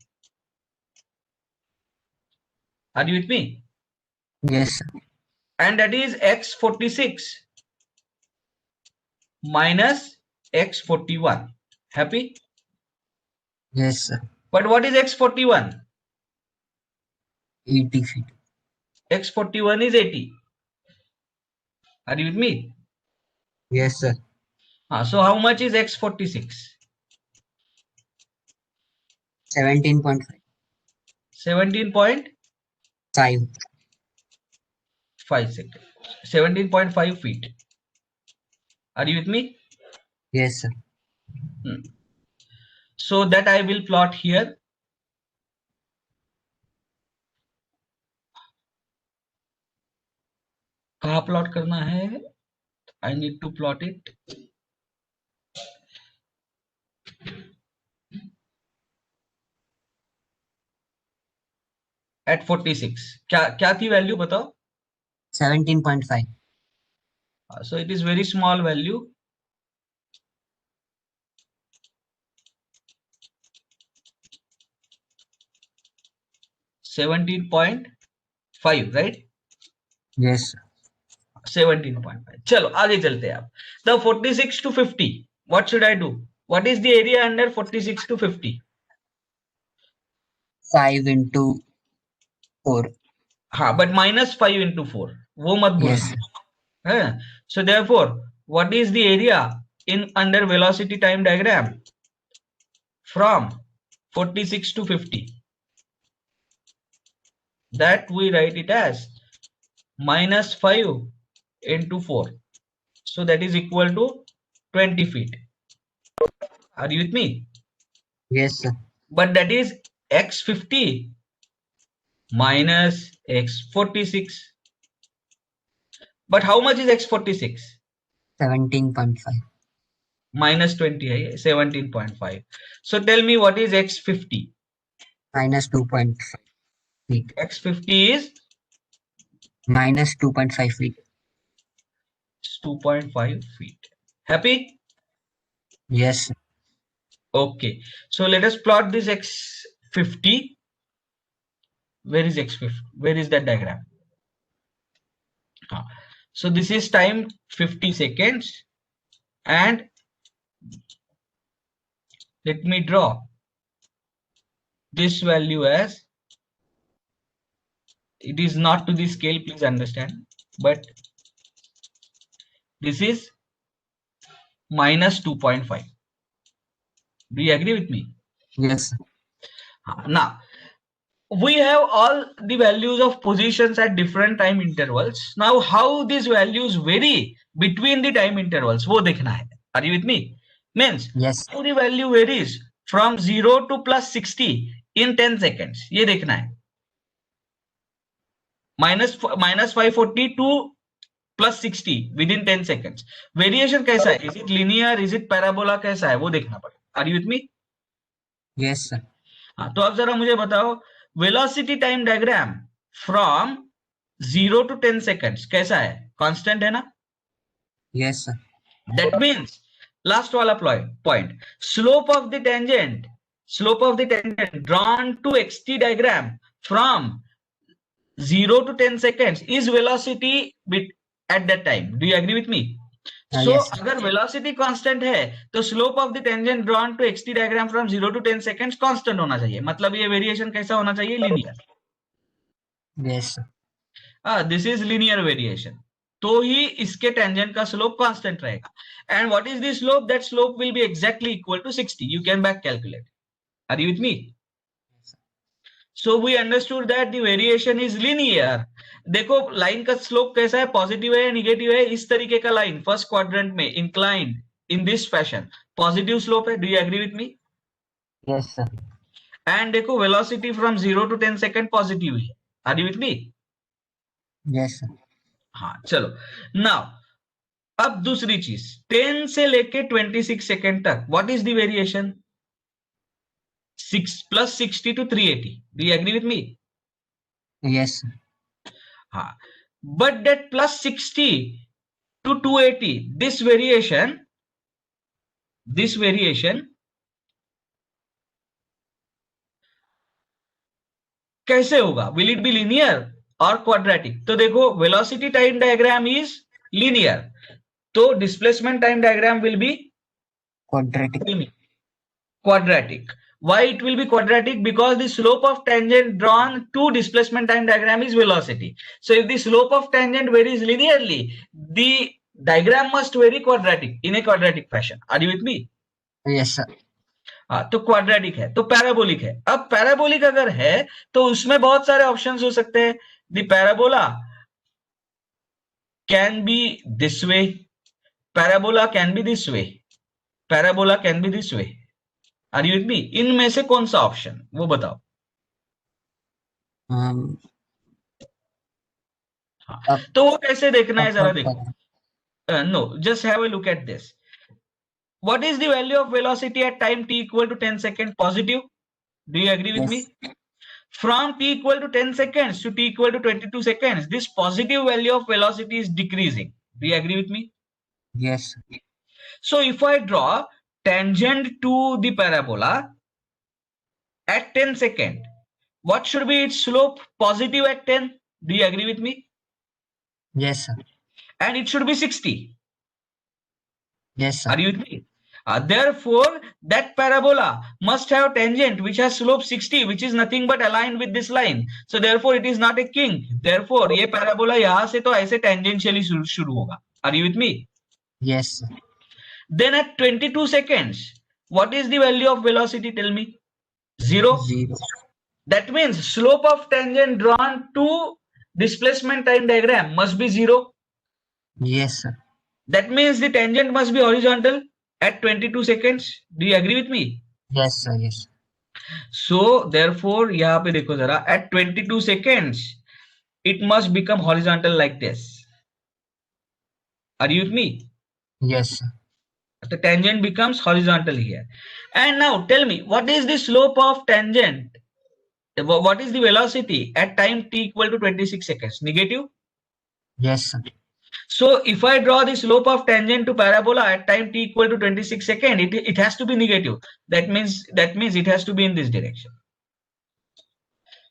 Are you with me? Yes, sir. And that is x46 minus x41. Happy? Yes, sir. But what is x41? 80 feet. X41 is 80. Are you with me? Yes, sir. So how much is x46? 17.5. 17.5 5. seconds. 17.5 feet. Are you with me? Yes, sir. So that I will plot here. कहाँ plot करना है? I need to plot it. At 46. क्या थी value बताओ? 17.5. So it is very small value. $17.5, right? Yes, sir. 17.5. चलो आगे चलते हैं आप. The 46 to 50. What should I do? What is the area under 46 to 50? 5 into 4. हाँ, but minus 5 into 4. वो मत Yes, भूलना. sir. So therefore, what is the area in under velocity time diagram from 46 to 50? that we write it as minus 5 into 4. So that is equal to 20 feet. Are you with me? Yes, sir. But that is x50 minus x46. But how much is x46? 17.5. Minus 20, 17.5. So tell me what is x50? Minus 2.5 feet. X50 is Minus 2.5 feet. 2.5 feet. Happy? Yes, sir. Okay. So let us plot this x50. Where is x50? Where is that diagram? So this is time 50 seconds, and let me draw this value as, it is not to the scale, please understand, but this is minus 2.5. Do you agree with me? Yes, sir. Now we have all the values of positions at different time intervals. Now how these values vary between the time intervals, वो देखना है. Are you with me? Means Yes. how the value varies from 0 to plus 60 in 10 seconds. ये देखना है. minus 540 to plus 60 within 10 seconds. Variation कैसा है? Is it linear? Is it parabola? कैसा है? वो देखना पड़ेगा. Are you with me? Yes, sir. हाँ, तो अब जरा मुझे बताओ, velocity time diagram from 0 to 10 seconds कैसा है? कांस्टेंट है ना? Yes, sir. That means last वाला point, slope of the tangent drawn to xt diagram from 0 to 10 seconds is velocity at that time. Do you agree with me? So Yes, sir. अगर velocity constant है तो slope of the tangent drawn to xt diagram from 0 to 10 seconds constant होना चाहिए. मतलब ये variation कैसा होना चाहिए? Linear. Yes, sir. This is linear variation. तो ही इसके tangent का slope constant रहेगा. And what is the slope? That slope will be exactly equal to 60. You can back calculate. Are you with me? So we understood that the variation is linear. देखो line का slope कैसा है? Positive है या negative है? इस तरीके का लाइन फर्स्ट क्वाड्रेंट में inclined in this fashion, positive slope है. Do you agree with me? Yes, sir. And देखो velocity from 0 to 10 second positive है. Are you with me? Yes, sir. हाँ चलो. नाउ अब दूसरी चीज, 10 से लेके 26 सेकंड तक what is the variation? 6 plus 60 to 380. Do you agree with me? Yes, sir. But that plus 60 to 280, this variation कैसे होगा? Will it be linear or quadratic? तो देखो velocity time diagram is linear, तो displacement time diagram will be quadratic. Why it will be quadratic? Because the slope of tangent drawn to displacement time diagram is velocity. So if the slope of tangent varies linearly, the diagram must vary quadratic, in a quadratic fashion. Are you with me? Yes, sir. तो quadratic है तो parabolic है. अब parabolic अगर है तो उसमें बहुत सारे ऑप्शंस हो सकते हैं. The parabola can be this way, parabola can be this way, parabola can be this way. Are you with me? इनमें से कौन सा ऑप्शन वो बताओ. तो वो कैसे देखना है जरा देखो. No, just have a look at this. What is the value of velocity at time t equal to 10 seconds? Positive. Do you agree with Yes. me? From t equal to 10 seconds to t equal to 22 seconds, this positive value of velocity is decreasing. Do you agree with me? Yes. So if I draw tangent to the parabola at 10 seconds, what should be its slope? Positive at 10. Do you agree with me? Yes, sir. And it should be 60. Yes, sir. Are you with me? Therefore, that parabola must have tangent which has slope 60, which is nothing but aligned with this line. So therefore, it is not a kink. Therefore, ये parabola यहाँ से तो ऐसे tangentially शुरू होगा. Are you with me? Yes, sir. Then at 22 seconds, what is the value of velocity? Tell me. 0. Zero. That means slope of tangent drawn to displacement time diagram must be 0. Yes, sir. That means the tangent must be horizontal at 22 seconds. Do you agree with me? Yes, sir. Yes. So therefore, यहाँ पे देखो जरा, at 22 seconds, it must become horizontal like this. Are you with me? Yes, sir. The tangent becomes horizontal here. And now tell me, what is the slope of tangent? What is the velocity at time t equal to 26 seconds? Negative. Yes, sir. So if I draw the slope of tangent to parabola at time t equal to 26 seconds, it has to be negative. That means it has to be in this direction.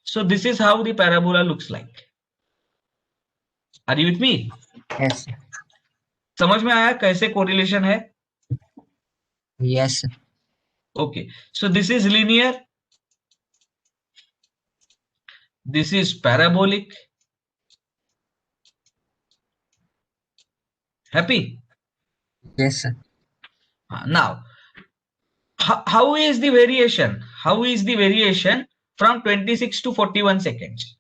So this is how the parabola looks like. Are you with me? Yes, sir. समझ में आया कैसे correlation है? Yes, sir. Okay. So this is linear. This is parabolic. Happy? Yes, sir. Now, how is the variation? How is the variation from 26 to 41 seconds?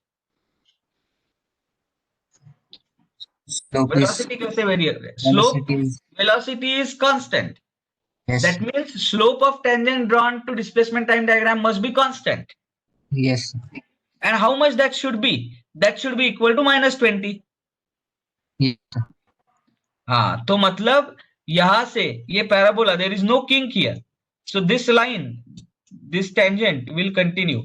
Slope is Velocity कैसे vary? Slope velocity is velocity is constant. yes. That means slope of tangent drawn to displacement time diagram must be constant. Yes, sir. And how much that should be? That should be equal to minus 20. Yes, sir. हाँ, तो मतलब यहां से ये parabola, there is no kink here. So this line, this tangent will continue.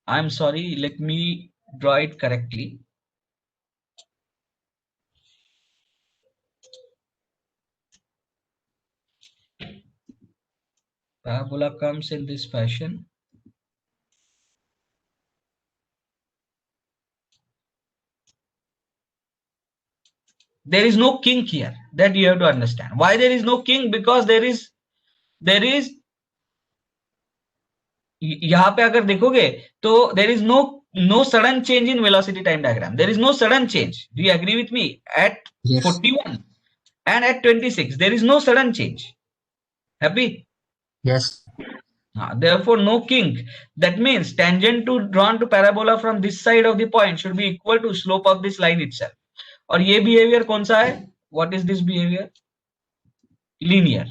I'm sorry, let me draw it correctly. Parabola comes in this fashion. There is no kink here. That you have to understand. Why there is no kink? Because there is यहाँ पे अगर देखोगे तो there is no sudden change in velocity time diagram. There is no sudden change. Do you agree with me? At Yes. 41 and at 26, there is no sudden change. Happy? Yes. Therefore, no kink. That means tangent to drawn to parabola from this side of the point should be equal to slope of this line itself. और ये behavior कौन सा है? What is this behavior? Linear.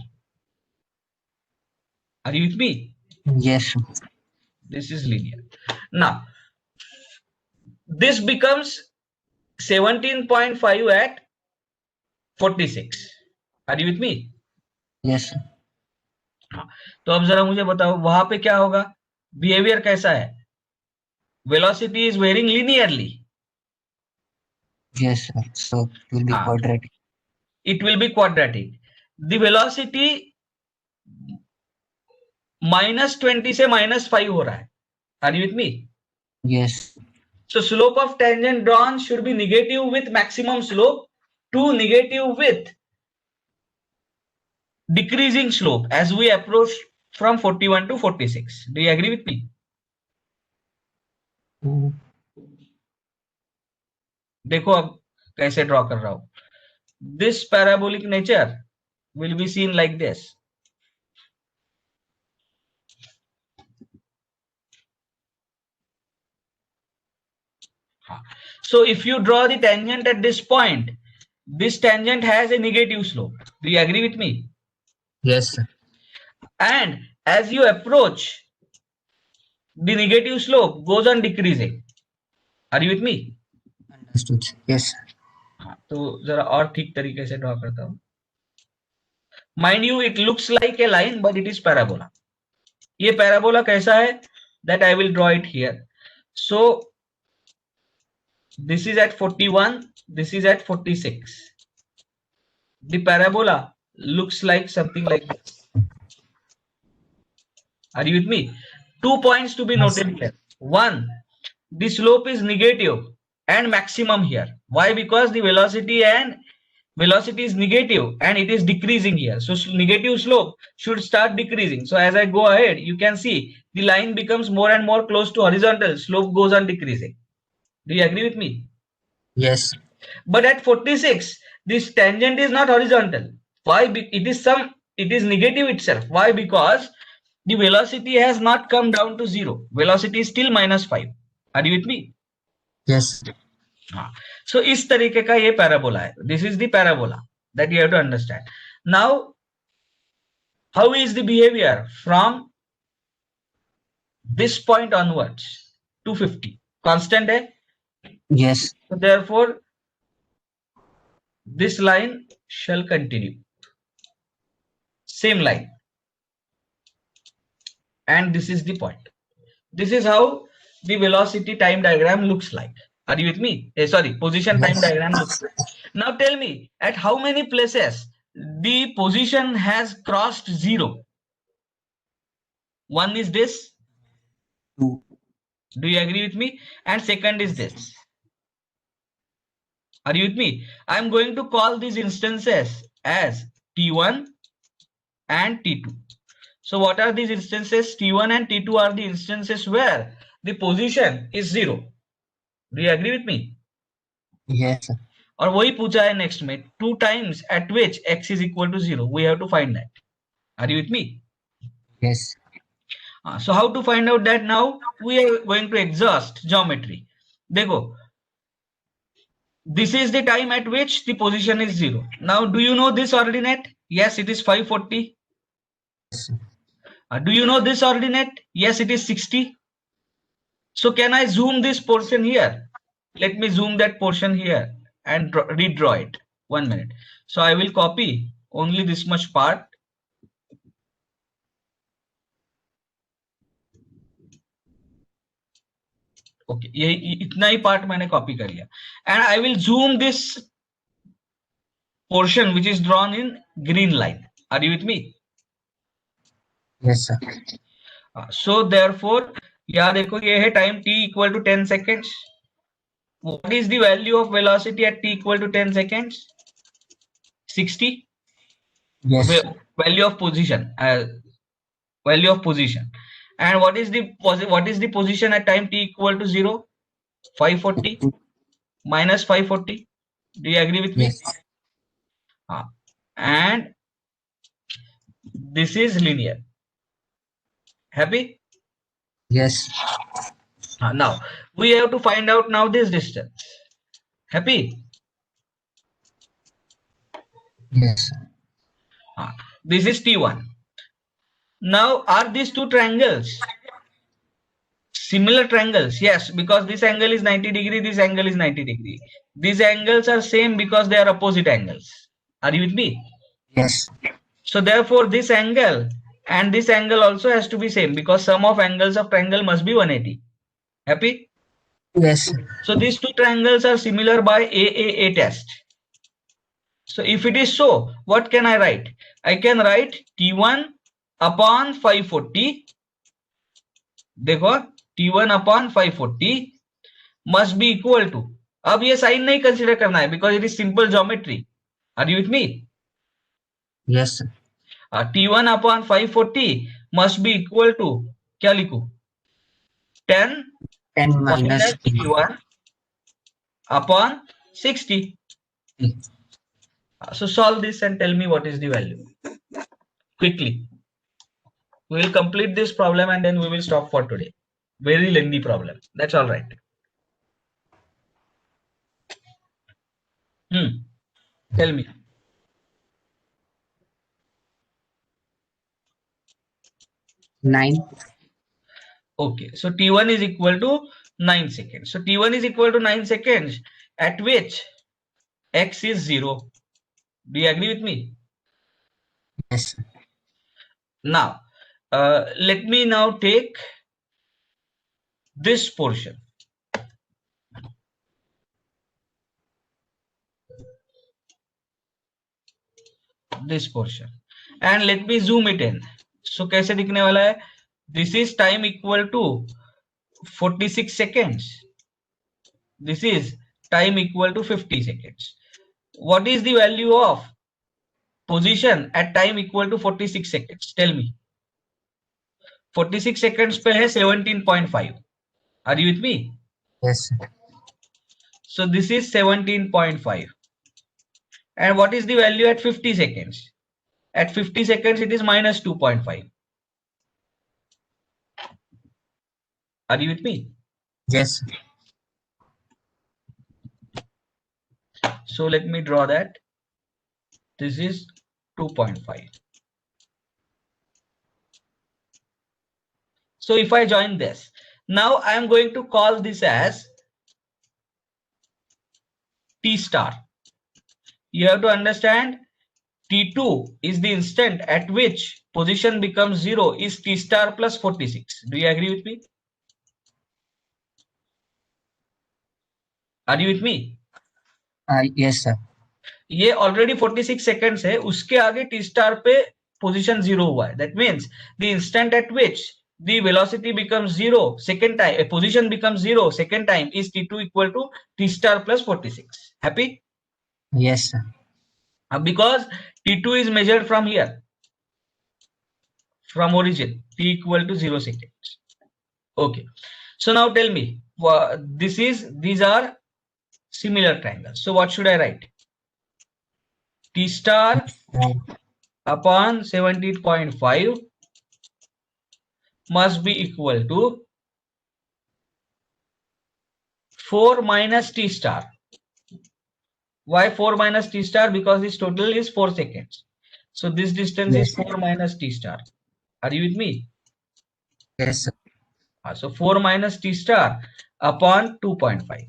Are you with me? Yes, sir. This is linear. Now, this becomes 17.5 at 46. Are you with me? Yes, sir. तो अब जरा मुझे बताओ वहां पे क्या होगा? बिहेवियर कैसा है? Velocity is varying linearly. Yes, sir. So it will be quadratic. It will be quadratic. The velocity -20 से -5 हो रहा है. Are you with me? Yes. So slope of tangent drawn should be negative with maximum slope to negative with decreasing slope as we approach from 41 to 46. Do you agree with me? देखो अब कैसे draw कर रहा हूं. This parabolic nature will be seen like this. So if you draw the tangent at this point, this tangent has a negative slope. Do you agree with me? Yes, sir. And as you approach, the negative slope goes on decreasing. Are you with me? Understood. Yes, sir. तो जरा और ठीक तरीके से draw करता हूं. Mind you, it looks like a line, but it is parabola. ये parabola कैसा है? That I will draw it here. So this is at 41, this is at 46. The parabola looks like something like this. Are you with me? 2 points to be noted here. One, the slope is negative and maximum here. Why? Because the velocity is negative and it is decreasing here. So negative slope should start decreasing. So as I go ahead, you can see the line becomes more and more close to horizontal. Slope goes on decreasing. Do you agree with me? Yes. But at 46, this tangent is not horizontal. Why? It is negative itself. Why? Because the velocity has not come down to 0. Velocity is still -5. Are you with me? Yes. So इस तरीके का ये parabola है. This is the parabola that you have to understand. Now, how is the behavior from this point onwards? 250. Constant है. Yes. So therefore, this line shall continue. Same line. And this is the point. This is how the velocity time diagram looks like. Are you with me? Sorry, position time Yes. diagram looks like. Now tell me, at how many places the position has crossed 0? One is this. 2. Do you agree with me? And second is this. Are you with me? I'm going to call these instances as T1 and T2. So what are these instances? T1 and T2 are the instances where the position is 0. Do you agree with me? Yes. और वही पूछा है next में 2 times at which x is equal to 0. We have to find that. Are you with me? Yes. So how to find out that now? We are going to exhaust geometry. देखो, this is the time at which the position is 0. Now, do you know this ordinate? Yes, it is 540. Yes. Do you know this ordinate? Yes, it is 60. So can I zoom this portion here? Let me zoom that portion here and redraw it. 1 minute. So I will copy only this much part. Okay, ये इतना ही part मैंने copy कर लिया. And I will zoom this portion which is drawn in green line. Are you with me? Yes, sir. So therefore, यहाँ देखो ये है time t equal to 10 seconds. What is the value of velocity at t equal to 10 seconds? 60. Yes. Value of position. Value of position. And what is the position at time t equal to 0? 540 minus 540. Do you agree with me? Yes. And this is linear. Happy? Yes. Now we have to find out now this distance. Happy? Yes. This is T1. Now are these two triangles similar triangles? Yes, because this angle is 90 degree, this angle is 90 degree. These angles are same because they are opposite angles. Are you with me? Yes. So therefore this angle and this angle also has to be same because sum of angles of triangle must be 180. Happy? Yes. So these two triangles are similar by AAA test. So if it is so, what can I write? I can write T1 upon 540. देखो T1 upon 540 must be equal to. अब ये sign नहीं consider करना है because it is simple geometry. Are you with me? Yes, sir. T1 upon 540 must be equal to क्या लिखूं? 10 minus T1 upon 60. So solve this and tell me what is the value quickly. We will complete this problem and then we will stop for today. Very lengthy problem. That's all right. Tell me. Nine. Okay, so T1 is equal to 9 seconds. So T1 is equal to 9 seconds at which x is 0. Do you agree with me? Yes. Now, let me now take this portion. This portion. And let me zoom it in. So कैसे दिखने वाला है? This is time equal to 46 seconds. This is time equal to 50 seconds. What is the value of position at time equal to 46 seconds? Tell me. 46 seconds पे है 17.5. Are you with me? Yes. So this is 17.5. And what is the value at 50 seconds? At 50 seconds, it is minus 2.5. Are you with me? Yes, sir. So let me draw that. This is 2.5. So if I join this, now I am going to call this as T star. You have to understand T2 is the instant at which position becomes 0 is T star plus 46. Do you agree with me? Are you with me? Yes, sir. ये already 46 seconds है, उसके आगे T star पे position 0 हुआ है. That means the instant at which the velocity becomes 0 second time, a position becomes 0 second time is t2 equal to t star plus 46. Happy? Yes, sir. Because t2 is measured from here, from origin, t equal to 0 seconds. Okay, so now tell me, these are similar triangles, so what should I write? T star upon 17.5 must be equal to 4 minus t star. Why 4 minus t star? Because this total is 4 seconds. So this distance Yes. is 4 minus t star. Are you with me? Yes, sir. So 4 minus t star upon 2.5.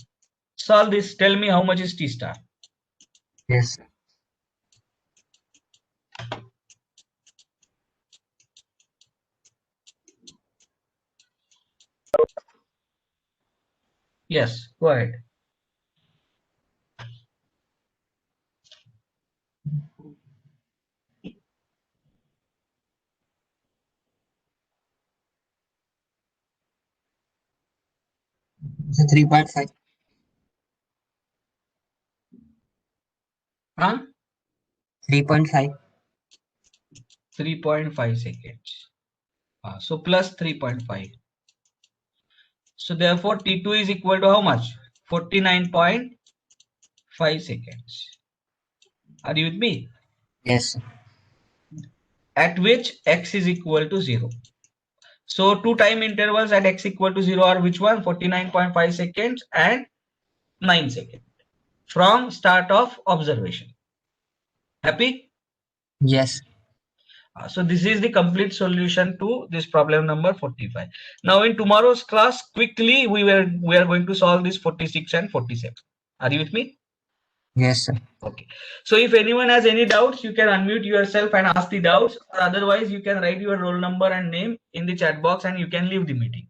Solve this. Tell me how much is t star. Yes, sir. Yes, go ahead. So 3.5. Huh? 3.5. 3.5 seconds. So plus 3.5. So therefore T2 is equal to how much? 49.5 seconds. Are you with me? Yes, sir. At which x is equal to 0. So two time intervals at x equal to 0 are which one? 49.5 seconds and 9 seconds from start of observation. Happy? Yes. So this is the complete solution to this problem number 45. Now in tomorrow's class, quickly we are going to solve this 46 and 47. Are you with me? Yes, sir. Okay. So if anyone has any doubts, you can unmute yourself and ask the doubts, or otherwise you can write your roll number and name in the chat box and you can leave the meeting.